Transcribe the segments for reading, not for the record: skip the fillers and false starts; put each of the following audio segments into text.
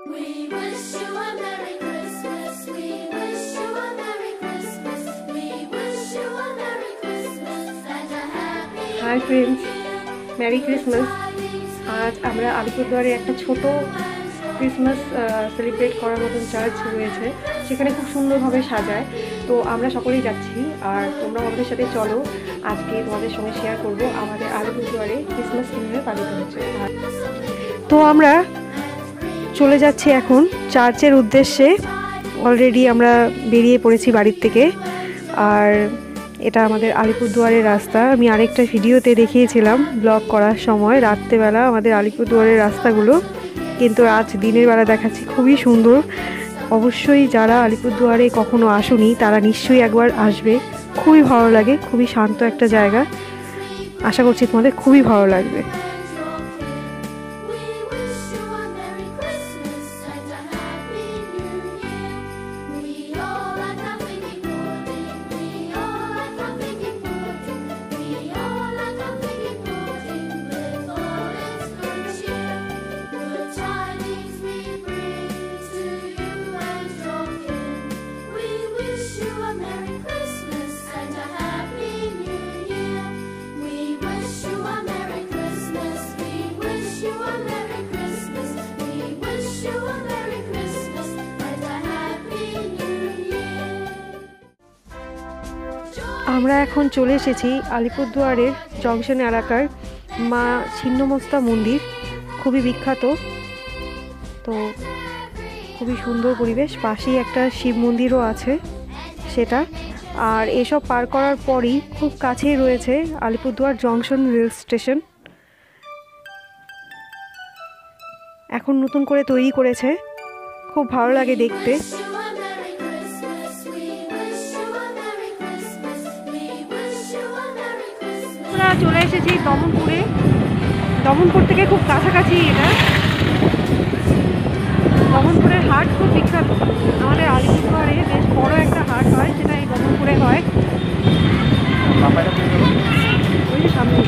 Hi friends, merry Christmas. আজ আমরা আলিপুরদুয়ারে একটা ছোট ক্রিসমাস সেলিব্রেট করার মতন চার্চ রয়েছে, সেখানে খুব সুন্দরভাবে সাজায়। তো আমরা সকলেই যাচ্ছি, আর তোমরাও আমাদের সাথে চলো। আজকে তোমাদের সঙ্গে শেয়ার করব আমাদের আলিপুরদুয়ারে ক্রিসমাস কীভাবে পালিত হচ্ছে। তো আমরা চলে যাচ্ছি এখন চার্চের উদ্দেশ্যে। অলরেডি আমরা বেরিয়ে পড়েছি বাড়ির থেকে। আর এটা আমাদের আলিপুরদুয়ারের রাস্তা। আমি আরেকটা ভিডিওতে দেখিয়েছিলাম ব্লগ করার সময় রাত্রেবেলা আমাদের আলিপুরদুয়ারের রাস্তাগুলো, কিন্তু আজ দিনের বেলা দেখাচ্ছি। খুবই সুন্দর। অবশ্যই যারা আলিপুরদুয়ারে কখনো আসুনি তারা নিশ্চয়ই একবার আসবে। খুবই ভালো লাগে, খুবই শান্ত একটা জায়গা। আশা করছি তোমাদের খুবই ভালো লাগবে। আমরা এখন চলে এসেছি আলিপুরদুয়ারের জংশন এলাকার মা ছিন্নমস্তা মন্দির, খুবই বিখ্যাত। তো খুবই সুন্দর পরিবেশ, পাশেই একটা শিব মন্দিরও আছে সেটা। আর এসব পার করার পরই খুব কাছেই রয়েছে আলিপুরদুয়ার জংশন রেল স্টেশন। এখন নতুন করে তৈরি করেছে, খুব ভালো লাগে দেখতে। আমরা চলে এসেছি দমনপুরে। দমনপুর থেকে খুব কাছাকাছি এটা। দমনপুরের হাট খুব বিখ্যাত। আমাদের আলিপুরদুয়ারে বেশ বড় একটা হাট হয়, সেটা এই দমনপুরে হয়। ওই যে সামনে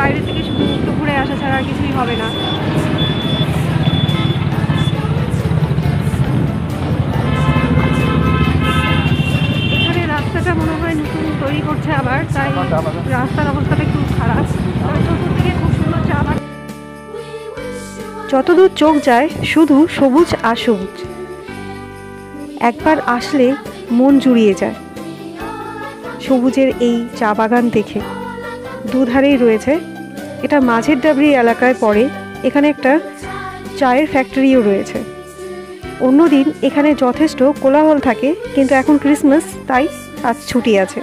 বাইরে থেকে শুধু একটু ঘুরে আসা ছাড়া আর কিছুই হবে না। এখানে রাস্তাটা মনে হয় নতুন তৈরি করছে আবার, তাই রাস্তার অবস্থাটা একটু খারাপ। চতুর্দিকে খুব সুন্দর চা বাগান। যতদূর চোখ যায় শুধু সবুজ আর সবুজ। একবার আসলে মন জুড়িয়ে যায় সবুজের এই চা বাগান দেখে। দুধারেই রয়েছে, এটা মাঝের ডাবরি এলাকায় পড়ে। এখানে একটা চায়ের ফ্যাক্টরিও রয়েছে। অন্যদিন এখানে যথেষ্ট কোলাহল থাকে, কিন্তু এখন ক্রিসমাস তাই আজ ছুটি আছে।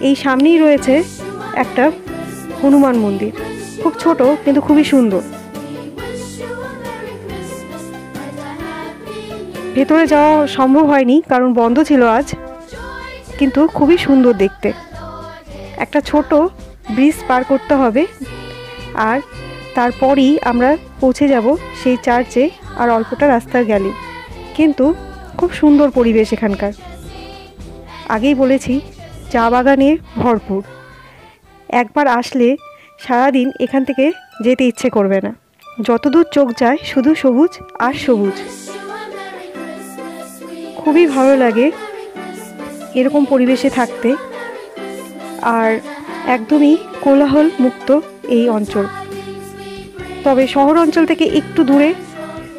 এই সামনেই রয়েছে একটা হনুমান মন্দির, খুব ছোট কিন্তু খুবই সুন্দর। ভেতরে যাওয়া সম্ভব হয়নি কারণ বন্ধ ছিল আজ, কিন্তু খুবই সুন্দর দেখতে। একটা ছোট ব্রিজ পার করতে হবে, আর তারপরই আমরা পৌঁছে যাব সেই চার্চে। আর অল্পটা রাস্তা গেলে, কিন্তু খুব সুন্দর পরিবেশ এখানকার। আগেই বলেছি চা বাগানে ভরপুর। একবার আসলে সারাদিন এখান থেকে যেতে ইচ্ছে করবে না। যতদূর চোখ যায় শুধু সবুজ আর সবুজ। খুবই ভালো লাগে এরকম পরিবেশে থাকতে। আর একদমই কোলাহল মুক্ত এই অঞ্চল, তবে শহর অঞ্চল থেকে একটু দূরে,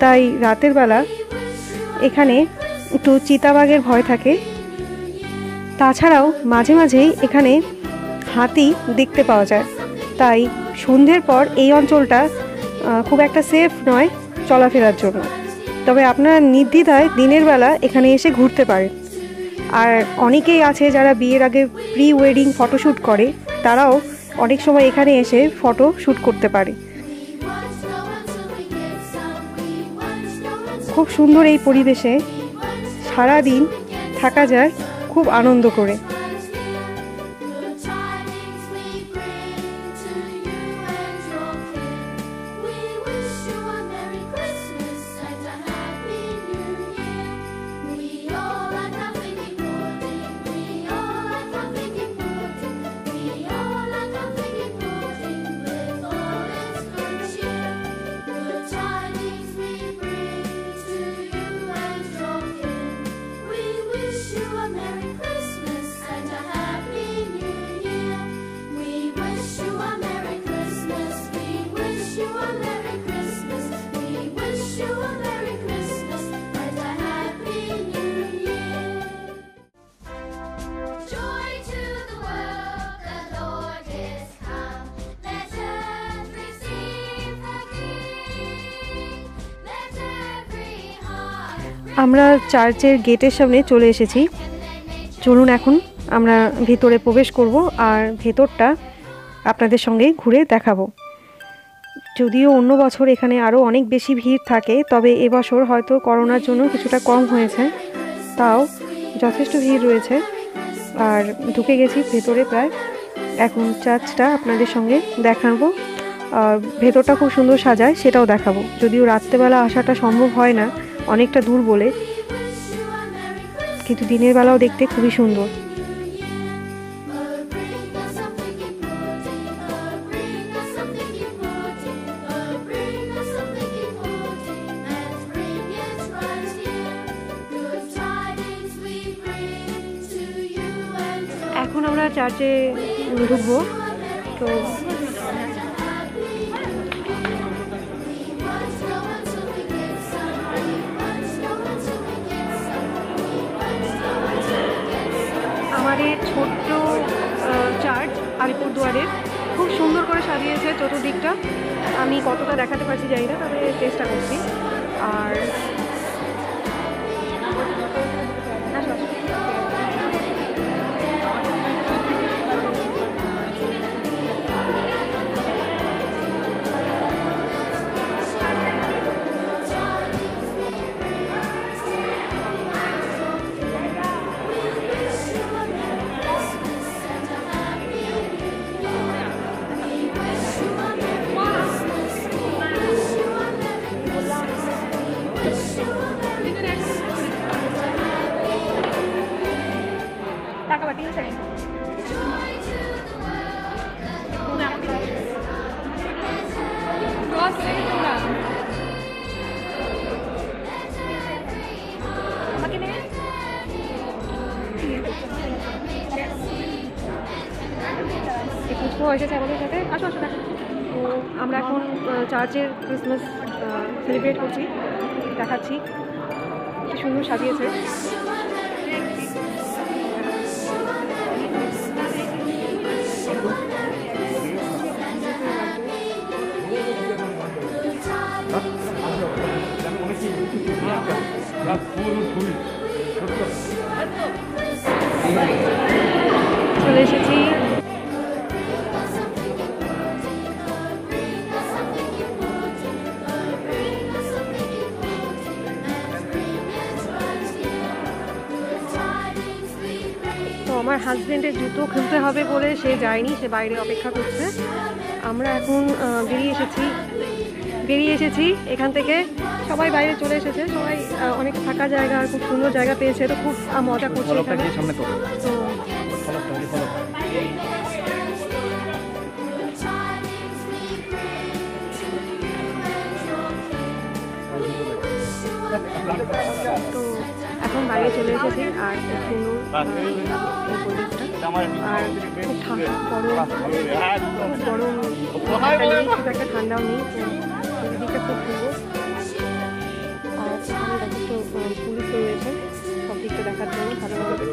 তাই রাতের বেলা এখানে একটু চিতাবাঘের ভয় থাকে। তাছাড়াও মাঝে মাঝেই এখানে হাতি দেখতে পাওয়া যায়, তাই সন্ধ্যের পর এই অঞ্চলটা খুব একটা সেফ নয় চলাফেরার জন্য। তবে আপনারা নির্দ্বিধায় দিনের বেলা এখানে এসে ঘুরতে পারেন। আর অনেকেই আছে যারা বিয়ের আগে প্রি ওয়েডিং ফটোশ্যুট করে, তারাও অনেক সময় এখানে এসে ফটো শ্যুট করতে পারে। খুব সুন্দর এই পরিবেশে সারাদিন থাকা যায় খুব আনন্দ করে। আমরা চার্চের গেটের সামনে চলে এসেছি। চলুন এখন আমরা ভেতরে প্রবেশ করব আর ভেতরটা আপনাদের সঙ্গে ঘুরে দেখাবো। যদিও অন্য বছর এখানে আরও অনেক বেশি ভিড় থাকে, তবে এবছর হয়তো করোনার জন্য কিছুটা কম হয়েছে, তাও যথেষ্ট ভিড় রয়েছে। আর ঢুকে গেছি ভেতরে প্রায়। এখন চার্চটা আপনাদের সঙ্গে দেখাবো, আর ভেতরটা খুব সুন্দর সাজায় সেটাও দেখাবো। যদিও রাত্রেবেলা আসাটা সম্ভব হয় না, অনেকটা দূর বলে, কিন্তু দিনের বেলাও দেখতে খুবই সুন্দর। এখন আমরা চার্চে ঢুকবো। তো আমাদের ছোট্ট চার্চ আলিপুরদুয়ারের খুব সুন্দর করে সাজিয়েছে চতুর্দিকটা। আমি কতটা দেখাতে পারছি জানি না, তবে চেষ্টা করছি। আর এসেছে আমাদের সাথে। আসো আসো দেখো। তো আমরা এখন চার্চের ক্রিসমাস সেলিব্রেট করছি, দেখাচ্ছি কি সুন্দর সাজিয়েছে। চলে এসেছি। আমার হাজব্যান্ডের জুতো খুলতে হবে বলে সে যায়নি, সে বাইরে অপেক্ষা করছে। আমরা এখন বেরিয়ে এসেছি এখান থেকে। সবাই বাইরে চলে এসেছে, সবাই অনেক ফাঁকা জায়গা আর খুব সুন্দর জায়গা পেয়েছে, তো খুব মজা করছে এখানে। তো এখন বাইরে চলে এসেছি আর খুব সুন্দর পরিবেশটা, আর খুব গরম খুব একটা ঠান্ডাও নেই, চারিদিকটা খুব সুন্দর। আর সেখানে যথেষ্ট পুলিশ রয়েছে সব দিকটা দেখার জন্য ভালোভাবে।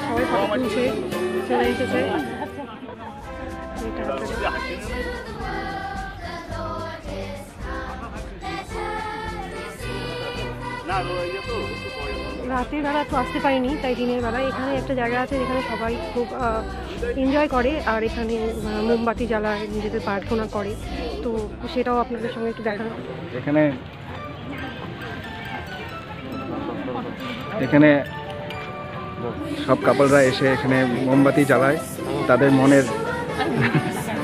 সবাই ফটো তুলছে, চলে এসেছে। রাতের বেলা তো আসতে পারিনি, তাই দিনের বেলা এখানে একটা জায়গা আছে যেখানে সবাই খুব এনজয় করে, আর এখানে মোমবাতি জ্বালায়, নিজেদের প্রার্থনা করে। তো সেটাও আপনাদের সঙ্গে একটু দেখানো। এখানে সব কাপলরা এসে এখানে মোমবাতি জ্বালায়,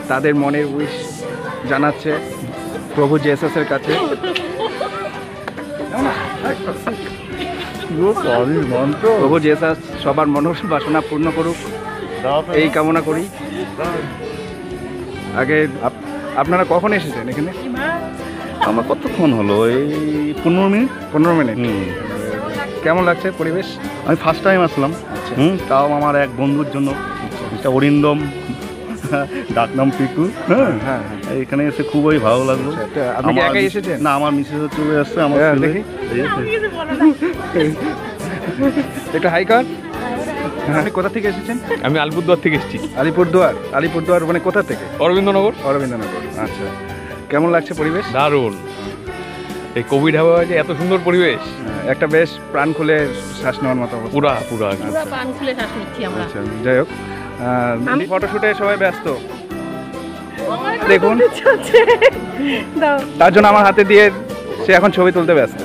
তাদের মনের উইশ জানাচ্ছে প্রভু জেসাসের কাছে। প্রভু জেসাস সবার মনোবাসনা পূর্ণ করুক, এই কামনা করি। আগে আপনারা কখন এসেছেন এখানে? আমার কতক্ষণ হলো, এই 15 মিনিট। কেমন লাগছে পরিবেশ? আমি ফার্স্ট টাইম আসলাম। তাও আমার এক বন্ধুর জন্য, মিস্টার অরিন্দম, ডাকনাম পিকু। হ্যাঁ, এখানে এসে খুবই ভালো লাগলো। আপনি কি একাই এসেছেন? না, আমার মিসেস চলে আসছে আমার। দেখি একটু হাই কর। কোথা থেকে এসেছেন? আমি আলিপুরদুয়ার থেকে এসেছি। আলিপুরদুয়ার মানে কোথা থেকে? অরবিন্দনগর। আচ্ছা, কেমন লাগছে পরিবেশ? দারুণ, এই কোভিড আবহাওয়ায় যে এত সুন্দর পরিবেশ, একটা বেশ প্রাণ খুলে শ্বাস নেওয়ার মতো অবস্থা। পুরা প্রাণ খুলে শ্বাস নিচ্ছি আমরা। আচ্ছা, যাই হোক, ফটোশুটে সবাই ব্যস্ত দেখুন, তার জন্য আমার হাতে দিয়ে সে এখন ছবি তুলতে ব্যস্ত।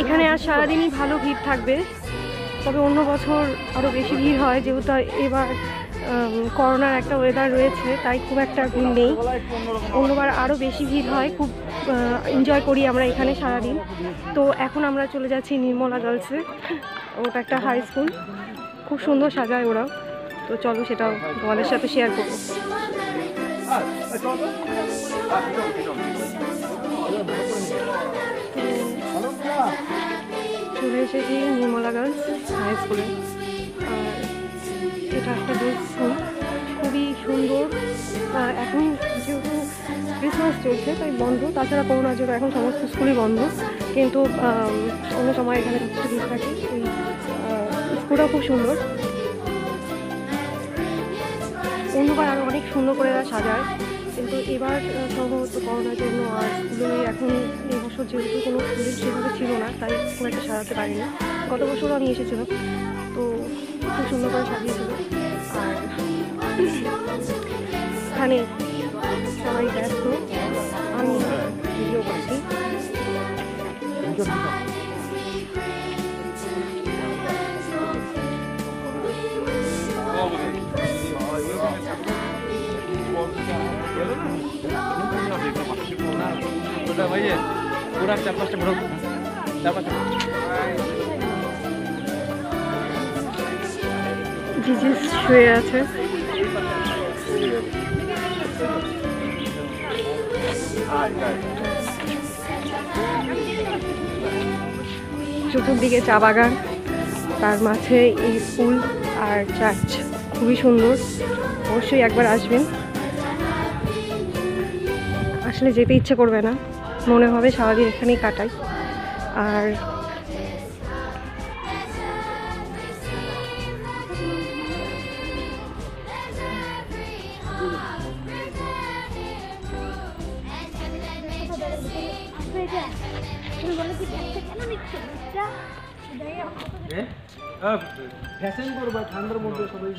এখানে আজ সারাদিনই ভালো ভিড় থাকবে, তবে অন্য বছর আরও বেশি ভিড় হয়, যেহেতু এবার করোনার একটা ওয়েদার রয়েছে, তাই খুব একটা ভিড় নেই। অন্যবার আরও বেশি ভিড় হয়, খুব এনজয় করি আমরা এখানে সারাদিন। তো এখন আমরা চলে যাচ্ছি নির্মলা গার্লসে, ওটা একটা হাই স্কুল, খুব সুন্দর সাজায় ওরা। তো চলো সেটাও তোমাদের সাথে শেয়ার করবো। চলে এসেছি নির্মলা গার্লস হাই স্কুলে, আর এটা একটা গার্লস স্কুল, খুবই সুন্দর। এখন যেহেতু ক্রিসমাস চলছে তাই বন্ধ, তাছাড়া করোনার জন্য এখন সমস্ত স্কুলই বন্ধ, কিন্তু অন্য সময় এখানে যথেষ্ট ভিড় থাকে। এই স্কুলটাও খুব সুন্দর, অন্যবার আরও অনেক সুন্দর করে সাজায়, কিন্তু এবার সম্ভবত করোনার জন্য আর স্কুলে এখন এই বছর যেহেতু কোনো স্টুডেন্ট সেভাবে ছিল না, তাই খুব একটা সাজাতে পারিনি। গত বছরও আমি এসেছিলাম, তো খুব সুন্দর করে সাজিয়েছিল। আর এখানে সবাই ব্যস্ত, আমি ভিডিও করছি। জিজিস শুয়ে আছে, চতুর্দিকে চা বাগান, তার মাঝে এই স্কুল আর চার্চ, খুবই সুন্দর। অবশ্যই একবার আসবেন, আসলে যেতে ইচ্ছে করবে না, মনে হবে সারাদিন এখানেই কাটাই। আর ফ্যাশন করবা ঠান্ডার মধ্যে সবাই।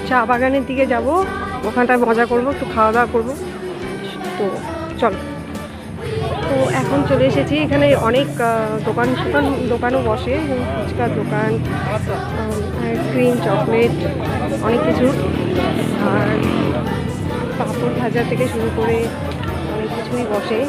চা বাগানের দিকে যাব, ওখানটায় মজা করব, একটু খাওয়া দাওয়া করবো। তো চলো, তো এখন চলে এসেছি, এখানে অনেক দোকানও বসে, ফুচকার দোকান, আইসক্রিম, চকলেট, অনেক কিছু, আর পাঁপড় ভাজা থেকে শুরু করে অনেক কিছুই বসে।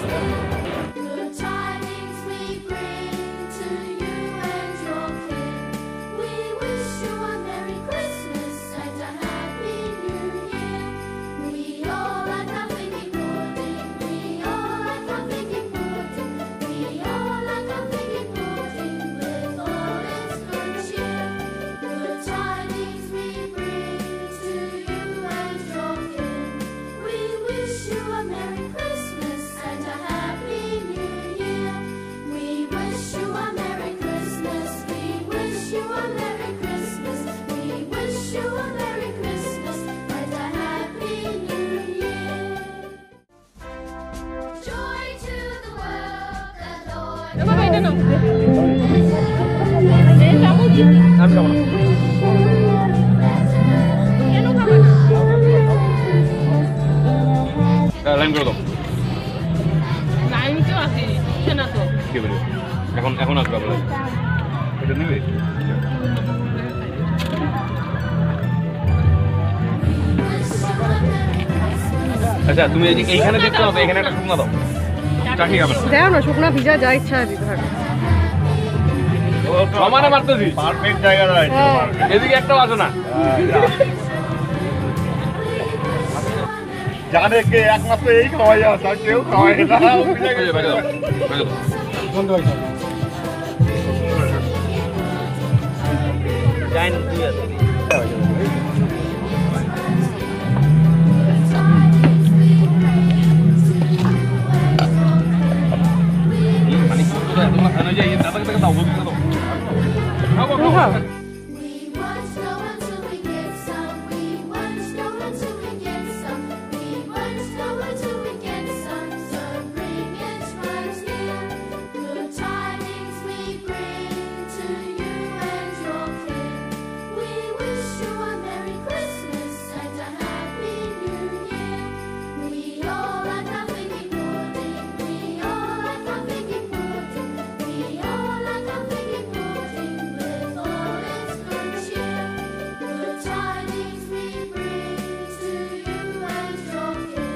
আমি খাবো না। লাইন করে দাও। লাইন তো আছে না তো কি বলি এখন আসবে আপনার এটা নেবে। আচ্ছা তুমি এইখানে দিচ্ছ না তো এখানে একটা শুকনা দাও চাটনি খাবে দেও না, শুকনা ভিজা যা ইচ্ছা দিতে পারো। সমানে মারতেছি পারফেক্ট জায়গা রয়েছে। এদিকে একটাও আসে না। জানে কে একমাত্র এই খাওয়াই আছে, আর কেউ খাওয়াই না। We want snow until we get some. We want snow until we get some. We want snow until we get some. Spring is right here. Good tidings we bring to you and your kin. We wish you a Merry Christmas and a Happy New Year. We all like our figgy pudding. We all like our figgy pudding. We all like our figgy pudding with all its good cheer. Good tidings we bring to you and your kin.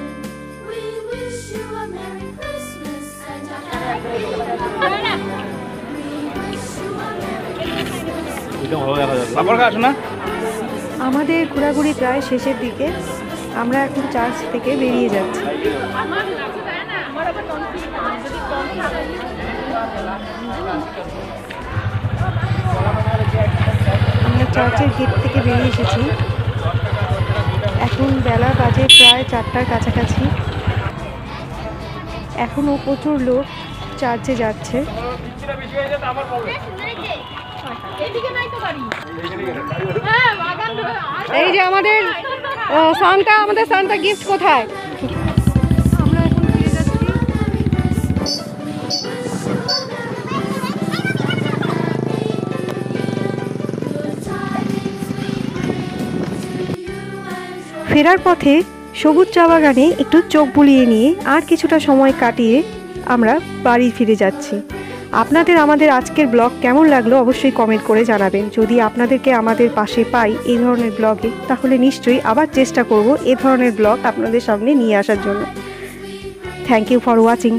We wish you a Merry Christmas and a Happy New Year. We wish you a Merry Christmas. সাপড় খাস না? আমাদের ঘোরাঘুরি প্রায় শেষের দিকে। আমরা এখন church থেকে বেরিয়ে যাচ্ছি। আমরা চার্চের গেট থেকে বেরিয়ে এসেছি। এখন বেলা বাজে প্রায় 4টার কাছাকাছি। এখনও প্রচুর লোক চার্চে যাচ্ছে। এই যে আমাদের সান্তা গিফট কোথায়? আমরা এখন ফিরে যাচ্ছি। ফেরার পথে সবুজ চা বাগানে একটু চোখ বুলিয়ে নিয়ে আর কিছুটা সময় কাটিয়ে আমরা বাড়ি ফিরে যাচ্ছি। আপনাদের আমাদের আজকের ব্লগ কেমন লাগলো অবশ্যই কমেন্ট করে জানাবেন। যদি আপনাদেরকে আমাদের পাশে পাই এই ধরনের ব্লগে, তাহলে নিশ্চয়ই আবার চেষ্টা করব এই ধরনের ব্লগ আপনাদের সামনে নিয়ে আসার জন্য। Thank you for watching.